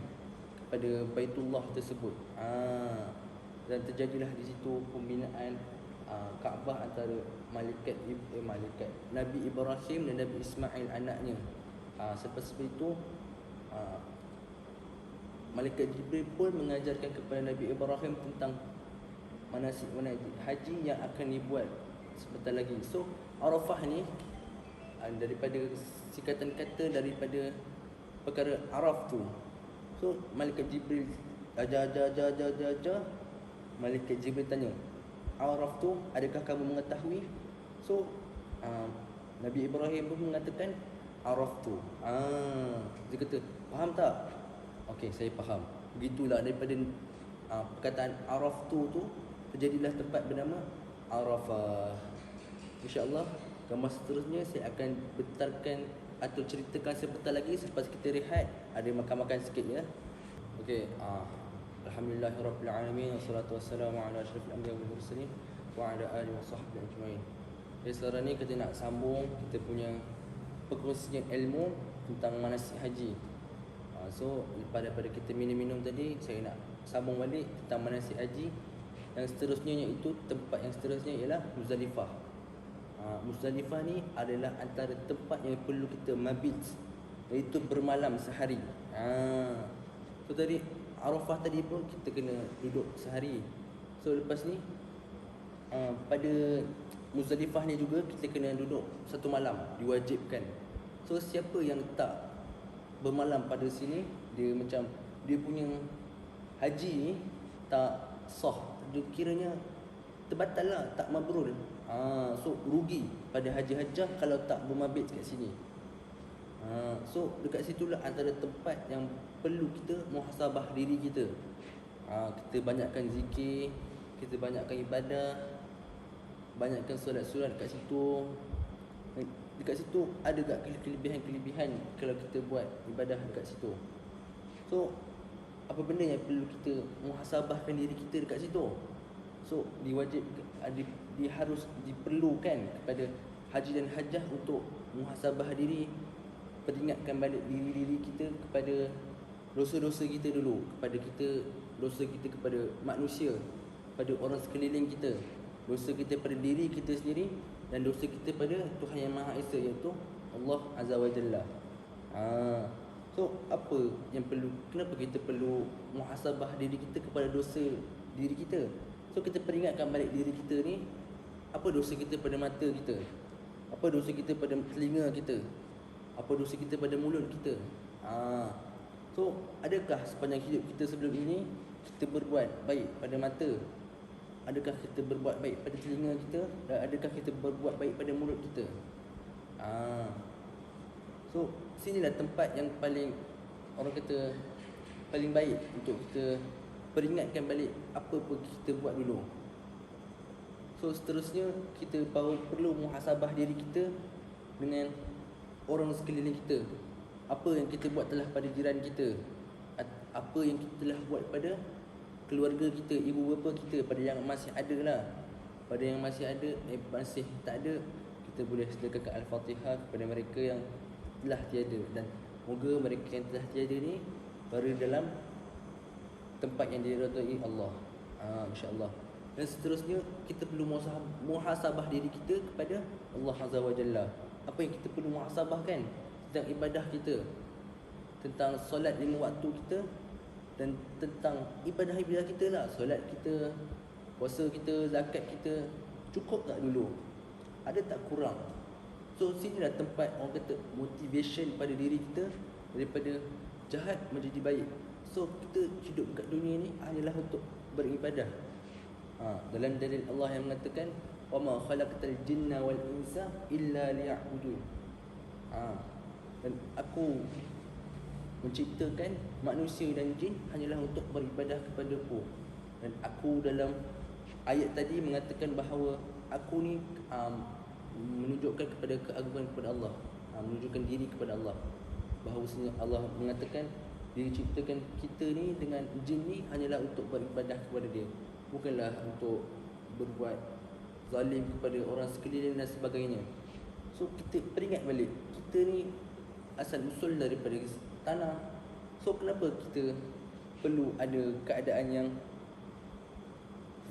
kepada Baitullah tersebut." Dan terjadilah di situ pembinaan Kaabah antara malaikat Nabi Ibrahim dan Nabi Ismail anaknya. Selepas itu malaikat Jibril pun mengajarkan kepada Nabi Ibrahim tentang manasik haji yang akan dibuat sebentar lagi. So Arafah ni daripada singkatan kata daripada perkara Araf tu. So malaikat Jibril ajar. Malaikat Jibril tanya, "Araf tu adakah kamu mengetahui?" So Nabi Ibrahim pun mengatakan Araf tu. Dia kata, "Faham tak?" Okey, saya faham. Begitulah daripada perkataan Araf tu terjadilah tempat bernama Arafah. InsyaAllah gambar seterusnya saya akan bentarkan atau ceritakan sebentar lagi selepas kita rehat. Ada makan-makan sikit ya. Okey, alhamdulillahirabbil alamin, wassalatu wassalamu ala asyrafil anbiya wal mursalin wa ala alihi wa sahbihi ajma'in. Jadi sekarang ni kita nak sambung kita punya perkongsian ilmu tentang manasik haji. So lepas daripada kita minum-minum tadi, saya nak sambung balik tentang manasik haji. Yang seterusnya iaitu tempat yang seterusnya ialah Muzdalifah. Muzdalifah ni adalah antara tempat yang perlu kita mabit, iaitu bermalam sehari. So tadi Arafah tadi pun kita kena duduk sehari. So lepas ni pada Muzdalifah ni juga kita kena duduk satu malam, diwajibkan. So siapa yang tak bermalam pada sini, dia macam dia punya haji ni tak sah, dia kiranya terbatal lah, tak mabrur. So rugi pada haji hajjah kalau tak bermabit kat sini. So dekat situlah antara tempat yang perlu kita muhasabah diri kita. Kita banyakkan zikir, kita banyakkan ibadah, banyakkan solat-solat kat situ. Dekat situ ada tak kelebihan-kelebihan kalau kita buat ibadah dekat situ. So apa benda yang perlu kita muhasabahkan diri kita dekat situ. So diperlukan kepada haji dan hajjah untuk muhasabah diri, peringatkan balik diri kita kepada dosa-dosa kita dulu, kepada kita, dosa kita kepada manusia, pada orang sekeliling kita, dosa kita pada diri kita sendiri, dan dosa kita pada Tuhan Yang Maha Esa, iaitu Allah Azza wa Jalla. So apa yang perlu, kenapa kita perlu muhasabah diri kita kepada dosa diri kita? So kita peringatkan balik diri kita ni, apa dosa kita pada mata kita, apa dosa kita pada telinga kita, apa dosa kita pada mulut kita. So adakah sepanjang hidup kita sebelum ini kita berbuat baik pada mata? Adakah kita berbuat baik pada telinga kita? Dan adakah kita berbuat baik pada mulut kita? So sinilah tempat yang paling, orang kata, paling baik untuk kita peringatkan balik apa pun kita buat dulu. So seterusnya kita perlu muhasabah diri kita dengan orang sekeliling kita. Apa yang kita buat telah pada jiran kita, apa yang kita telah buat pada keluarga kita, ibu bapa kita, pada yang masih ada lah. Pada yang masih ada, masih tak ada, kita boleh sedekahkan Al-Fatihah kepada mereka yang telah tiada. Dan moga mereka yang telah tiada ni berada dalam tempat yang diridai Allah, insya-Allah. Dan seterusnya kita perlu muhasabah diri kita kepada Allah Azza wa Jalla. Apa yang kita perlu muhasabahkan tentang ibadah kita, tentang solat 5 waktu kita, dan tentang ibadah-ibadah kita lah. Solat kita, puasa kita, zakat kita, cukup tak dulu? Ada tak kurang? So sinilah tempat orang kata motivation pada diri kita daripada jahat menjadi baik. So kita hidup kat dunia ni hanyalah untuk beribadah. Dalam dalil Allah yang mengatakan wa ma khalaqtal jinna wal insa illa liya'budun. Dan aku menciptakan manusia dan jin hanyalah untuk beribadah kepada-Ku. Dan aku dalam ayat tadi mengatakan bahawa aku ni menunjukkan kepada keagungan kepada Allah, menunjukkan diri kepada Allah. Bahawasanya Allah mengatakan Dia ciptakan kita ni dengan jin ni hanyalah untuk beribadah kepada Dia, bukanlah untuk berbuat zalim kepada orang sekeliling dan sebagainya. So kita peringat balik, kita ni asal usul daripada tanah. So kenapa kita perlu ada keadaan yang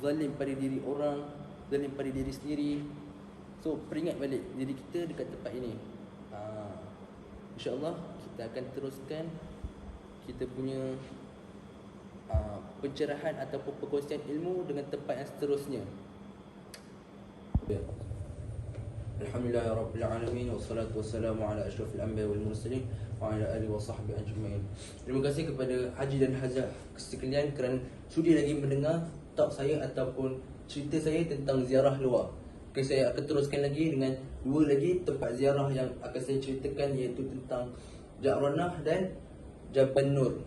zalim pada diri orang, zalim pada diri sendiri? So peringat balik diri kita dekat tempat ini. InsyaAllah kita akan teruskan kita punya pencerahan ataupun perkongsian ilmu dengan tempat yang seterusnya. Alhamdulillah Rabbil Alamin, wassalatu wassalamu ala ashrafil anbiya wal mursalin wa ala alihi wa sahbihi ajma'in. Terima kasih kepada haji dan hajah sekalian kerana sudi lagi mendengar talk saya ataupun cerita saya tentang ziarah luar. Okay, saya akan teruskan lagi dengan 2 lagi tempat ziarah yang akan saya ceritakan, iaitu tentang Ja'ranah dan Jabal Nur.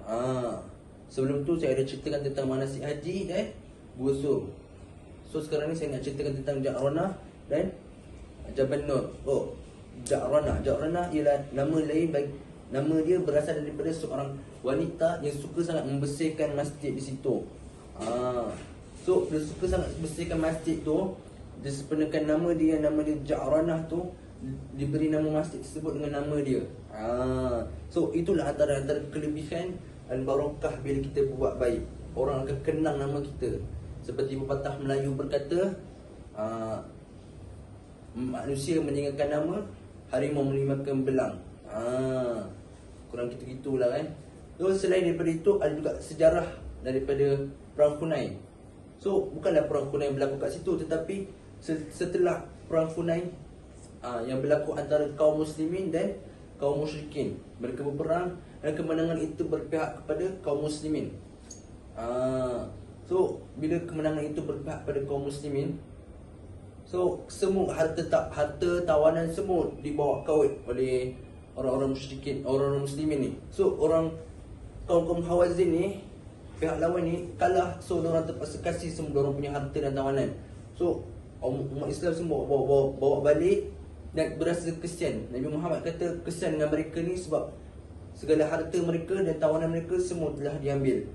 Sebelum tu saya ada ceritakan tentang manasik haji dan gusur. So sekarang ni saya nak ceritakan tentang Ja'ranah dan Jabal Nur. Ja'ranah ialah nama lain bagi, nama dia berasal daripada seorang wanita yang suka sangat membersihkan masjid di situ. So dia suka sangat bersihkan masjid tu. Dia sebenarkan nama dia Ja'ranah tu, diberi nama masjid tersebut dengan nama dia. So itulah antara kelebihan dan barakah bila kita buat baik. Orang akan kenang nama kita. Seperti pepatah Melayu berkata, manusia meninggalkan nama, harimau meninggalkan belang. Kurang gitu-gitulah kan. So selain daripada itu, ada juga sejarah daripada Perang Hunain. So bukanlah Perang Hunain berlaku kat situ, tetapi setelah perang Hunain yang berlaku antara kaum muslimin dan kaum musyrikin. Mereka berperang dan kemenangan itu berpihak kepada kaum muslimin. So bila kemenangan itu berpihak pada kaum muslimin, so semua harta tawanan semua dibawa kawit oleh orang-orang musyrikin, orang-orang muslimin ni. So orang kaum Hawazin ni, pihak lawan ni kalah, so orang terpaksa kasih semua orang punya harta dan tawanan. So umat Islam semua bawa balik dan berasa kesian. Nabi Muhammad kata kesian dengan mereka ni sebab segala harta mereka dan tawanan mereka semua telah diambil.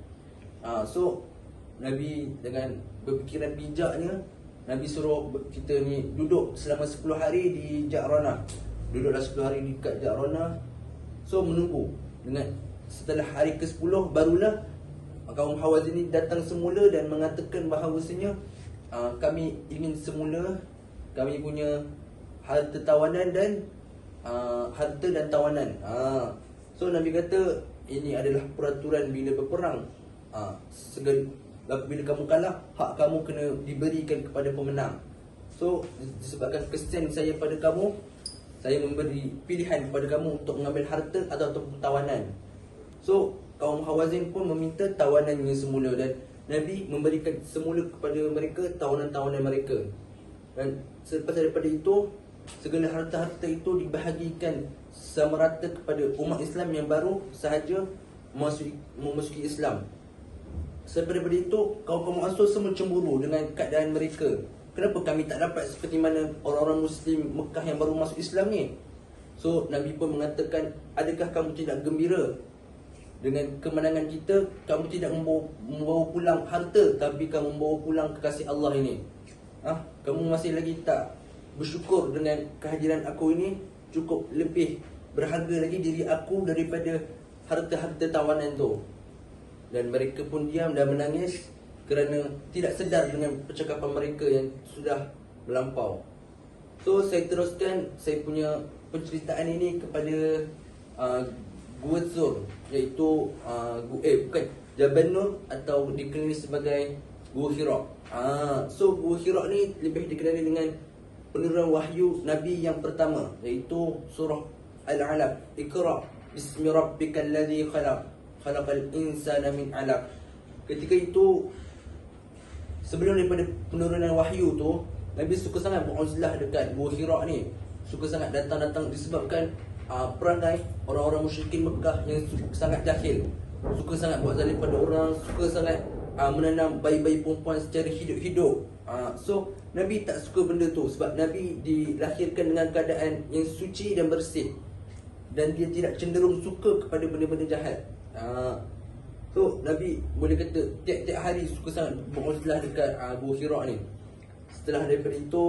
So Nabi dengan berfikiran bijaknya, Nabi suruh kita ni duduk selama 10 hari di Ja'ranah. Duduklah 10 hari dekat Ja'ranah. So menunggu. Dengan setelah hari ke-10 barulah kaum Hawazin ni datang semula dan mengatakan bahawasanya kami ingin semula kami punya harta tawanan dan harta dan tawanan. So Nabi kata ini adalah peraturan bila berperang. Bila kamu kalah, hak kamu kena diberikan kepada pemenang. So disebabkan kesian saya pada kamu, saya memberi pilihan kepada kamu untuk mengambil harta atau tawanan. So kaum Hawazin pun meminta tawanannya semula dan Nabi memberikan semula kepada mereka tawanan-tawanan mereka. Dan selepas daripada itu, segala harta-harta itu dibahagikan sama rata kepada umat Islam yang baru sahaja memasuki Islam. Selepas daripada itu, kaum-kaum Ansar semua cemburu dengan keadaan mereka. Kenapa kami tak dapat seperti mana orang-orang Muslim Mekah yang baru masuk Islam ni? So Nabi pun mengatakan, adakah kamu tidak gembira dengan kemenangan kita? Kamu tidak membawa pulang harta, tapi kamu membawa pulang kekasih Allah ini. Kamu masih lagi tak bersyukur dengan kehadiran aku ini? Cukup lebih berharga lagi diri aku daripada harta-harta tawanan tu. Dan mereka pun diam dan menangis kerana tidak sedar dengan percakapan mereka yang sudah melampau. So saya teruskan saya punya penceritaan ini kepada Gua Zur, iaitu Jabal Nur atau dikenali sebagai Gua Hira. So Gua Hira ni lebih dikenali dengan penurunan wahyu Nabi yang pertama, iaitu surah Al-Alaq. Iqra bismi rabbikal ladzi khalaq, khalaqal insana min 'alaq. Ketika itu, sebelum daripada penurunan wahyu tu, Nabi suka sangat beruzlah dekat Gua Hira ni. Suka sangat datang-datang disebabkan perangai orang-orang musyrikin Mekah yang sangat jahil. Suka sangat buat zalim pada orang, suka sangat menanam bayi-bayi perempuan secara hidup-hidup. So Nabi tak suka benda tu sebab Nabi dilahirkan dengan keadaan yang suci dan bersih, dan dia tidak cenderung suka kepada benda-benda jahat. So Nabi boleh kata tiap-tiap hari suka sangat beruzlah dekat Gua Hira ni. Setelah daripada itu,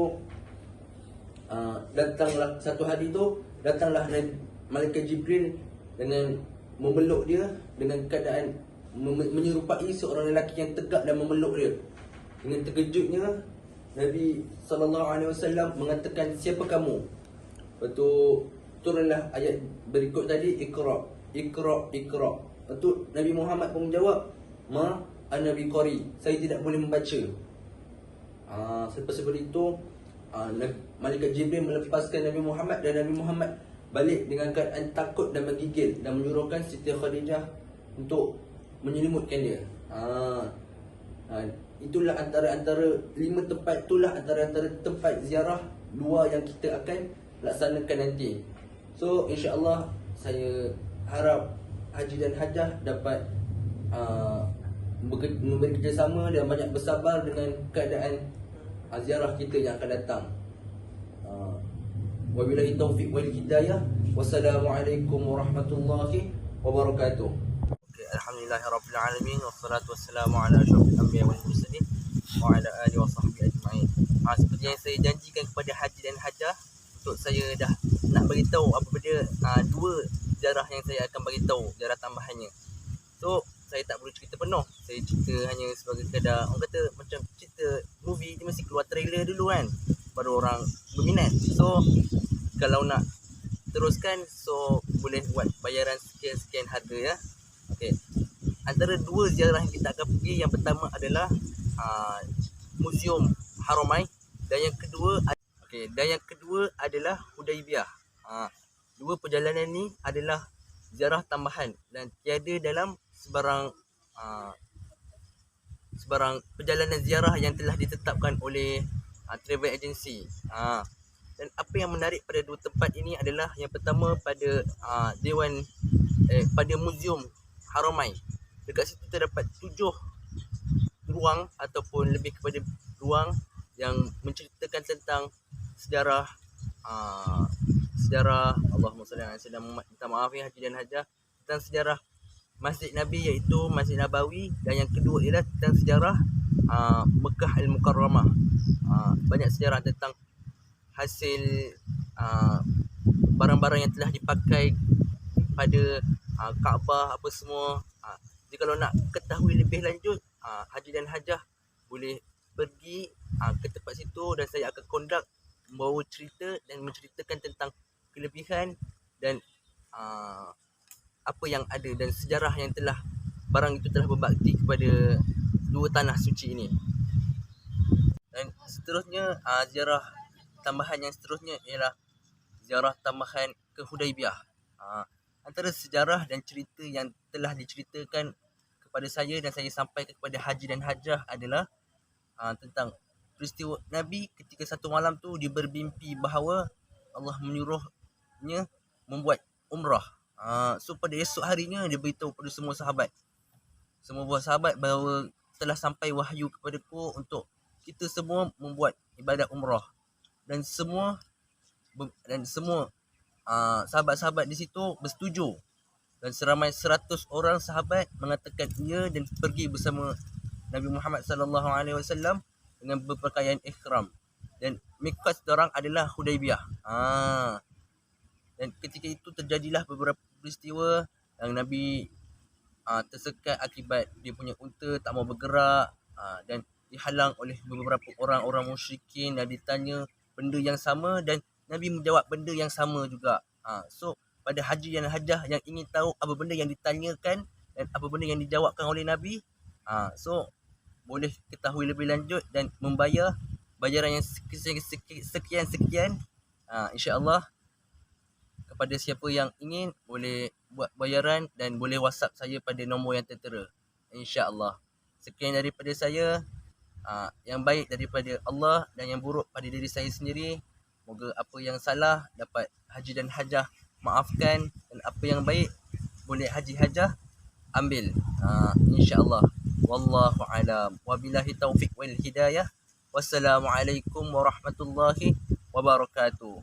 datanglah satu hari tu, datanglah Malaikat Jibril dengan memeluk dia dengan keadaan menyerupai seorang lelaki yang tegak dan memeluk dia. Dengan terkejutnya, Nabi SAW mengatakan, siapa kamu? Lepas tu turunlah ayat berikut tadi, Iqra, Iqra, Iqra. Lepas tu Nabi Muhammad pun menjawab, Ma ana biqari, saya tidak boleh membaca. Selepas itu, Malaikat Jibril melepaskan Nabi Muhammad dan Nabi Muhammad balik dengan keadaan takut dan menggigil dan menyuruhkan Siti Khadijah untuk menyelimutkan dia. Itulah antara 5 tempat, itulah antara tempat ziarah 2 yang kita akan laksanakan nanti. So insya-Allah saya harap Haji dan Hajjah dapat memberi kerjasama dan banyak bersabar dengan keadaan ziarah kita yang akan datang. Wabillahi taufiq wal hidayah. Wassalamualaikum warahmatullahi wabarakatuh. Alhamdulillahirabbil alamin, wassalatu wassalamu ala asyrafil anbiya wal mursalin wa ala alihi wa sahbihi ajma'in. Seperti yang saya janjikan kepada Haji dan Hajjah, untuk saya dah nak beritahu apa benda 2 sejarah yang saya akan beritahu, sejarah tambahannya. So saya tak perlu cerita penuh, saya cerita hanya sebagai sekadar, orang kata macam cerita movie, dia mesti keluar trailer dulu kan, baru orang berminat. So kalau nak teruskan, so boleh buat bayaran sekian-sekian harga ya. Okey. Antara 2 ziarah yang kita akan pergi, yang pertama adalah Museum Haramain, dan yang kedua Okey, dan yang kedua adalah Hudaibiyah. Dua perjalanan ni adalah ziarah tambahan dan tiada dalam sebarang perjalanan ziarah yang telah ditetapkan oleh travel agency. Dan apa yang menarik pada dua tempat ini adalah yang pertama pada pada Muzium Haramain. Dekat situ terdapat 7 ruang ataupun lebih kepada ruang yang menceritakan tentang sejarah Allahumma salli ala sayyidina Muhammad, minta maaf ya haji dan hajah, tentang sejarah Masjid Nabi iaitu Masjid Nabawi, dan yang kedua ialah tentang sejarah Mekah Al-Mukarramah. Banyak sejarah tentang hasil barang-barang yang telah dipakai pada Kaabah apa semua. Jadi kalau nak ketahui lebih lanjut, haji dan hajah boleh pergi ke tempat situ dan saya akan conduct membawa cerita dan menceritakan tentang kelebihan dan apa yang ada dan sejarah yang telah barang itu telah berbakti kepada dua tanah suci ini. Dan seterusnya, ziarah tambahan yang seterusnya ialah ziarah tambahan ke Hudaibiyah. Antara sejarah dan cerita yang telah diceritakan kepada saya dan saya sampaikan kepada haji dan hajah adalah tentang peristiwa Nabi ketika satu malam tu dia bermimpi bahawa Allah menyuruhnya membuat umrah. So pada esok harinya dia beritahu kepada semua buah sahabat bahawa telah sampai wahyu kepadaku untuk kita semua membuat ibadat umrah. Dan semua sahabat-sahabat di situ bersetuju. Dan seramai 100 orang sahabat mengatakan ya dan pergi bersama Nabi Muhammad sallallahu alaihi wasallam dengan berpakaian ihram. Dan miqat orang adalah Hudaibiyah. Dan ketika itu terjadilah beberapa peristiwa yang Nabi tersekat akibat dia punya unta tak mau bergerak, dan dihalang oleh beberapa orang-orang musyrikin dan ditanya benda yang sama dan Nabi menjawab benda yang sama juga. So pada haji dan hajah yang ingin tahu apa benda yang ditanyakan dan apa benda yang dijawabkan oleh Nabi, so boleh ketahui lebih lanjut dan membayar bayaran yang sekian, insya-Allah. Kepada siapa yang ingin boleh buat bayaran dan boleh WhatsApp saya pada nombor yang tertera, insya-Allah. Sekian daripada saya. Yang baik daripada Allah dan yang buruk pada diri saya sendiri. Moga apa yang salah dapat haji dan hajah maafkan, dan apa yang baik boleh haji hajah ambil, insya-Allah. Wallahu alam. Wabillahi taufiq wal hidayah. Wassalamualaikum warahmatullahi wabarakatuh.